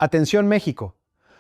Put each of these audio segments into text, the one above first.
Atención México.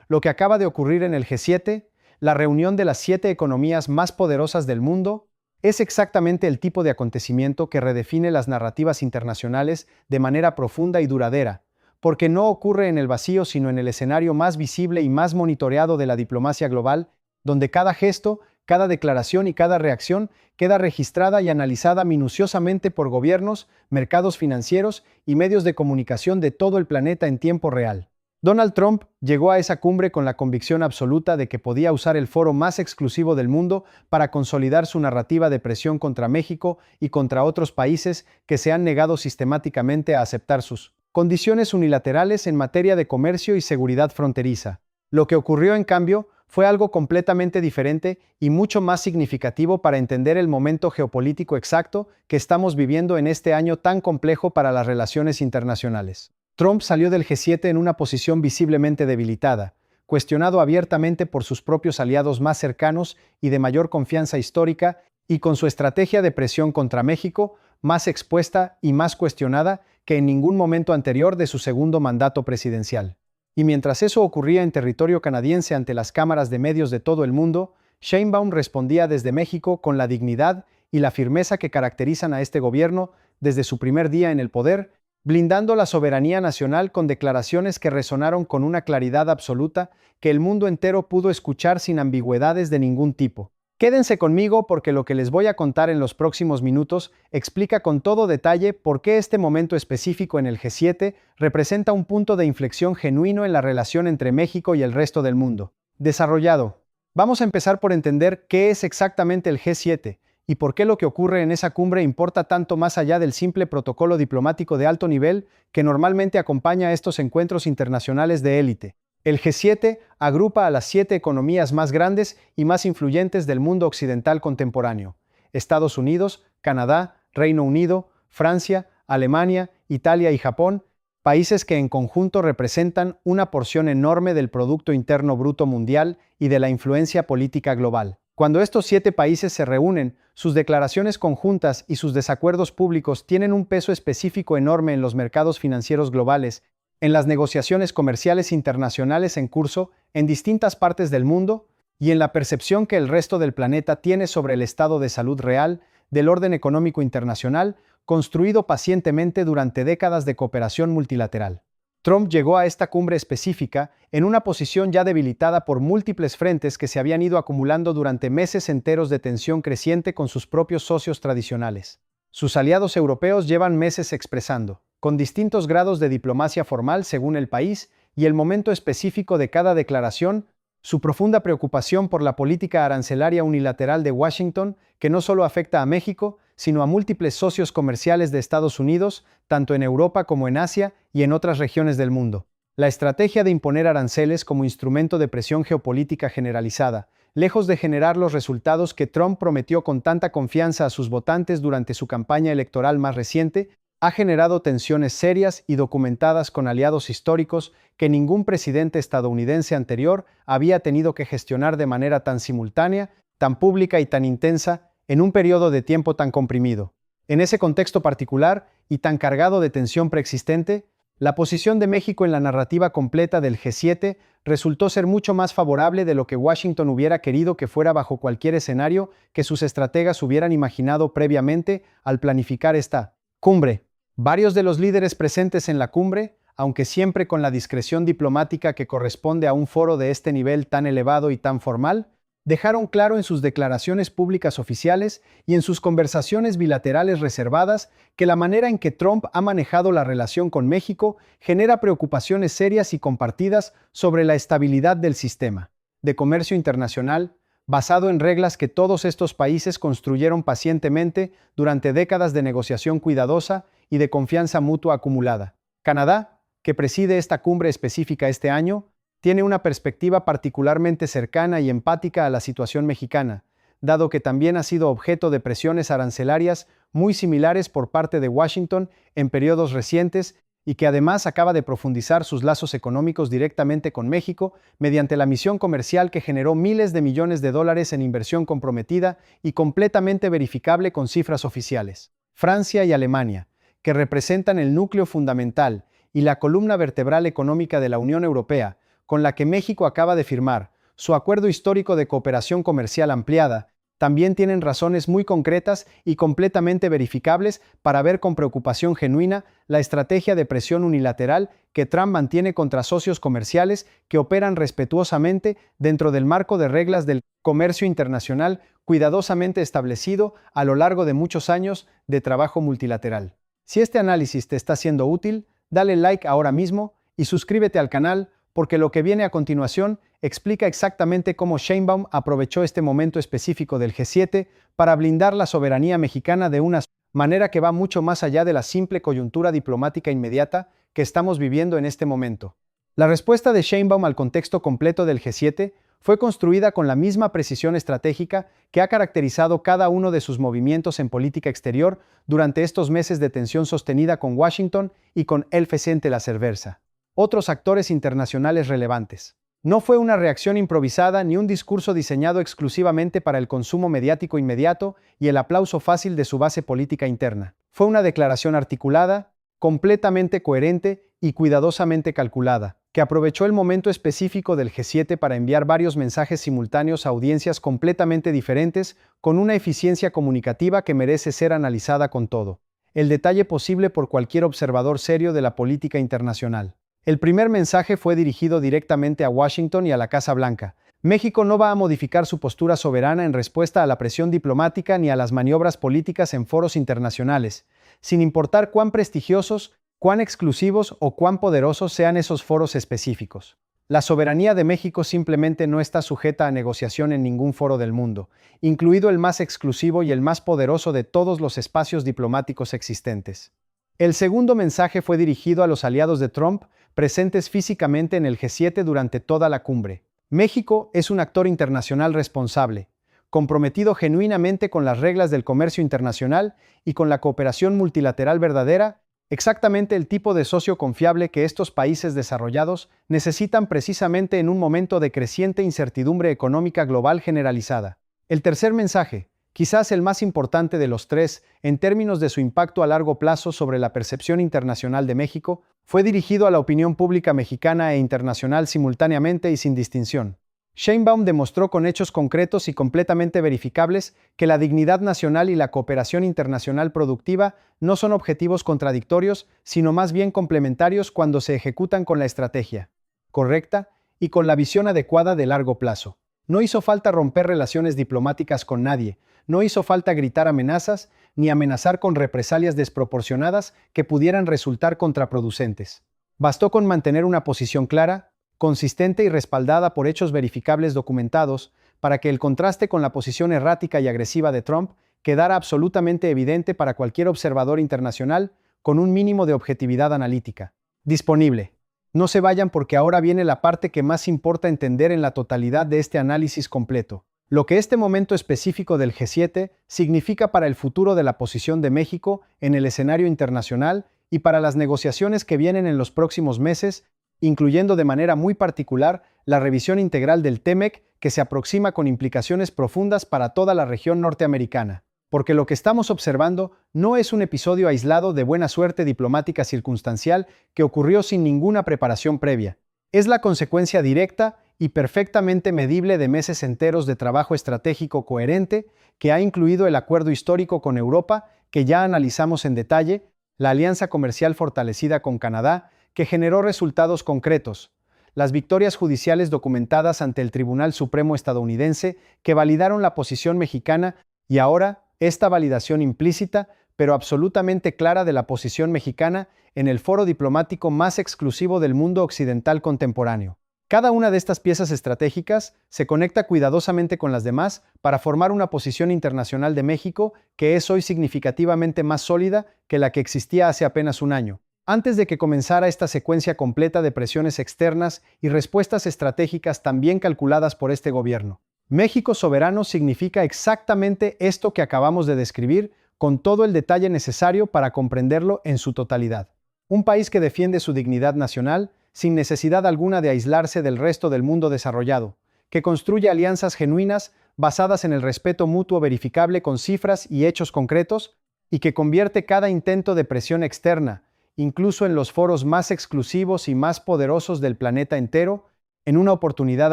Lo que acaba de ocurrir en el G7, la reunión de las 7 economías más poderosas del mundo, es exactamente el tipo de acontecimiento que redefine las narrativas internacionales de manera profunda y duradera, porque no ocurre en el vacío sino en el escenario más visible y más monitoreado de la diplomacia global, donde cada gesto, cada declaración y cada reacción queda registrada y analizada minuciosamente por gobiernos, mercados financieros y medios de comunicación de todo el planeta en tiempo real. Donald Trump llegó a esa cumbre con la convicción absoluta de que podía usar el foro más exclusivo del mundo para consolidar su narrativa de presión contra México y contra otros países que se han negado sistemáticamente a aceptar sus condiciones unilaterales en materia de comercio y seguridad fronteriza. Lo que ocurrió, en cambio, fue algo completamente diferente y mucho más significativo para entender el momento geopolítico exacto que estamos viviendo en este año tan complejo para las relaciones internacionales. Trump salió del G7 en una posición visiblemente debilitada, cuestionado abiertamente por sus propios aliados más cercanos y de mayor confianza histórica, y con su estrategia de presión contra México más expuesta y más cuestionada que en ningún momento anterior de su segundo mandato presidencial. Y mientras eso ocurría en territorio canadiense ante las cámaras de medios de todo el mundo, Sheinbaum respondía desde México con la dignidad y la firmeza que caracterizan a este gobierno desde su primer día en el poder, blindando la soberanía nacional con declaraciones que resonaron con una claridad absoluta que el mundo entero pudo escuchar sin ambigüedades de ningún tipo. Quédense conmigo porque lo que les voy a contar en los próximos minutos explica con todo detalle por qué este momento específico en el G7 representa un punto de inflexión genuino en la relación entre México y el resto del mundo. Desarrollado. Vamos a empezar por entender qué es exactamente el G7 y por qué lo que ocurre en esa cumbre importa tanto más allá del simple protocolo diplomático de alto nivel que normalmente acompaña a estos encuentros internacionales de élite. El G7 agrupa a las 7 economías más grandes y más influyentes del mundo occidental contemporáneo: Estados Unidos, Canadá, Reino Unido, Francia, Alemania, Italia y Japón, países que en conjunto representan una porción enorme del Producto Interno Bruto mundial y de la influencia política global. Cuando estos 7 países se reúnen, sus declaraciones conjuntas y sus desacuerdos públicos tienen un peso específico enorme en los mercados financieros globales, en las negociaciones comerciales internacionales en curso en distintas partes del mundo y en la percepción que el resto del planeta tiene sobre el estado de salud real del orden económico internacional construido pacientemente durante décadas de cooperación multilateral. Trump llegó a esta cumbre específica en una posición ya debilitada por múltiples frentes que se habían ido acumulando durante meses enteros de tensión creciente con sus propios socios tradicionales. Sus aliados europeos llevan meses expresando, con distintos grados de diplomacia formal según el país y el momento específico de cada declaración, su profunda preocupación por la política arancelaria unilateral de Washington, que no solo afecta a México, sino a múltiples socios comerciales de Estados Unidos, tanto en Europa como en Asia y en otras regiones del mundo. La estrategia de imponer aranceles como instrumento de presión geopolítica generalizada, lejos de generar los resultados que Trump prometió con tanta confianza a sus votantes durante su campaña electoral más reciente, ha generado tensiones serias y documentadas con aliados históricos que ningún presidente estadounidense anterior había tenido que gestionar de manera tan simultánea, tan pública y tan intensa en un periodo de tiempo tan comprimido. En ese contexto particular y tan cargado de tensión preexistente, la posición de México en la narrativa completa del G7 resultó ser mucho más favorable de lo que Washington hubiera querido que fuera bajo cualquier escenario que sus estrategas hubieran imaginado previamente al planificar esta cumbre. Varios de los líderes presentes en la cumbre, aunque siempre con la discreción diplomática que corresponde a un foro de este nivel tan elevado y tan formal, dejaron claro en sus declaraciones públicas oficiales y en sus conversaciones bilaterales reservadas que la manera en que Trump ha manejado la relación con México genera preocupaciones serias y compartidas sobre la estabilidad del sistema de comercio internacional, basado en reglas que todos estos países construyeron pacientemente durante décadas de negociación cuidadosa y de confianza mutua acumulada. Canadá, que preside esta cumbre específica este año, tiene una perspectiva particularmente cercana y empática a la situación mexicana, dado que también ha sido objeto de presiones arancelarias muy similares por parte de Washington en periodos recientes y que además acaba de profundizar sus lazos económicos directamente con México mediante la misión comercial que generó miles de millones de dólares en inversión comprometida y completamente verificable con cifras oficiales. Francia y Alemania, que representan el núcleo fundamental y la columna vertebral económica de la Unión Europea, con la que México acaba de firmar su acuerdo histórico de cooperación comercial ampliada, también tienen razones muy concretas y completamente verificables para ver con preocupación genuina la estrategia de presión unilateral que Trump mantiene contra socios comerciales que operan respetuosamente dentro del marco de reglas del comercio internacional cuidadosamente establecido a lo largo de muchos años de trabajo multilateral. Si este análisis te está siendo útil, dale like ahora mismo y suscríbete al canal, porque lo que viene a continuación explica exactamente cómo Sheinbaum aprovechó este momento específico del G7 para blindar la soberanía mexicana de una manera que va mucho más allá de la simple coyuntura diplomática inmediata que estamos viviendo en este momento. La respuesta de Sheinbaum al contexto completo del G7 fue construida con la misma precisión estratégica que ha caracterizado cada uno de sus movimientos en política exterior durante estos meses de tensión sostenida con Washington y con el presidente la cerveza. Otros actores internacionales relevantes. No fue una reacción improvisada ni un discurso diseñado exclusivamente para el consumo mediático inmediato y el aplauso fácil de su base política interna. Fue una declaración articulada, completamente coherente y cuidadosamente calculada, que aprovechó el momento específico del G7 para enviar varios mensajes simultáneos a audiencias completamente diferentes con una eficiencia comunicativa que merece ser analizada con todo el detalle posible por cualquier observador serio de la política internacional. El primer mensaje fue dirigido directamente a Washington y a la Casa Blanca. México no va a modificar su postura soberana en respuesta a la presión diplomática ni a las maniobras políticas en foros internacionales, sin importar cuán prestigiosos, cuán exclusivos o cuán poderosos sean esos foros específicos. La soberanía de México simplemente no está sujeta a negociación en ningún foro del mundo, incluido el más exclusivo y el más poderoso de todos los espacios diplomáticos existentes. El segundo mensaje fue dirigido a los aliados de Trump, presentes físicamente en el G7 durante toda la cumbre. México es un actor internacional responsable, comprometido genuinamente con las reglas del comercio internacional y con la cooperación multilateral verdadera, exactamente el tipo de socio confiable que estos países desarrollados necesitan precisamente en un momento de creciente incertidumbre económica global generalizada. El tercer mensaje, quizás el más importante de los tres en términos de su impacto a largo plazo sobre la percepción internacional de México, fue dirigido a la opinión pública mexicana e internacional simultáneamente y sin distinción. Sheinbaum demostró con hechos concretos y completamente verificables que la dignidad nacional y la cooperación internacional productiva no son objetivos contradictorios, sino más bien complementarios cuando se ejecutan con la estrategia correcta y con la visión adecuada de largo plazo. No hizo falta romper relaciones diplomáticas con nadie, no hizo falta gritar amenazas, ni amenazar con represalias desproporcionadas que pudieran resultar contraproducentes. Bastó con mantener una posición clara, consistente y respaldada por hechos verificables documentados, para que el contraste con la posición errática y agresiva de Trump quedara absolutamente evidente para cualquier observador internacional con un mínimo de objetividad analítica. Disponible. No se vayan porque ahora viene la parte que más importa entender en la totalidad de este análisis completo. Lo que este momento específico del G7 significa para el futuro de la posición de México en el escenario internacional y para las negociaciones que vienen en los próximos meses, incluyendo de manera muy particular la revisión integral del TEMEC que se aproxima con implicaciones profundas para toda la región norteamericana. Porque lo que estamos observando no es un episodio aislado de buena suerte diplomática circunstancial que ocurrió sin ninguna preparación previa. Es la consecuencia directa y perfectamente medible de meses enteros de trabajo estratégico coherente que ha incluido el acuerdo histórico con Europa, que ya analizamos en detalle, la alianza comercial fortalecida con Canadá, que generó resultados concretos, las victorias judiciales documentadas ante el Tribunal Supremo estadounidense que validaron la posición mexicana y ahora esta validación implícita, pero absolutamente clara de la posición mexicana en el foro diplomático más exclusivo del mundo occidental contemporáneo. Cada una de estas piezas estratégicas se conecta cuidadosamente con las demás para formar una posición internacional de México que es hoy significativamente más sólida que la que existía hace apenas un año. Antes de que comenzara esta secuencia completa de presiones externas y respuestas estratégicas también calculadas por este gobierno. México soberano significa exactamente esto que acabamos de describir, con todo el detalle necesario para comprenderlo en su totalidad. Un país que defiende su dignidad nacional, sin necesidad alguna de aislarse del resto del mundo desarrollado, que construye alianzas genuinas basadas en el respeto mutuo verificable con cifras y hechos concretos, y que convierte cada intento de presión externa, incluso en los foros más exclusivos y más poderosos del planeta entero, en una oportunidad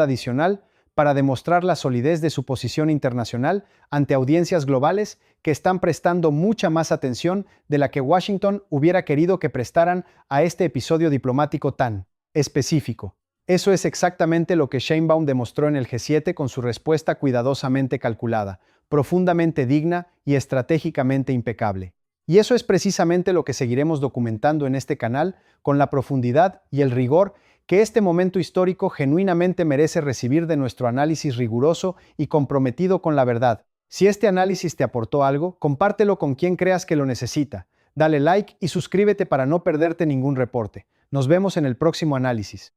adicional para demostrar la solidez de su posición internacional ante audiencias globales que están prestando mucha más atención de la que Washington hubiera querido que prestaran a este episodio diplomático tan específico. Eso es exactamente lo que Sheinbaum demostró en el G7 con su respuesta cuidadosamente calculada, profundamente digna y estratégicamente impecable. Y eso es precisamente lo que seguiremos documentando en este canal con la profundidad y el rigor que este momento histórico genuinamente merece recibir de nuestro análisis riguroso y comprometido con la verdad. Si este análisis te aportó algo, compártelo con quien creas que lo necesita. Dale like y suscríbete para no perderte ningún reporte. Nos vemos en el próximo análisis.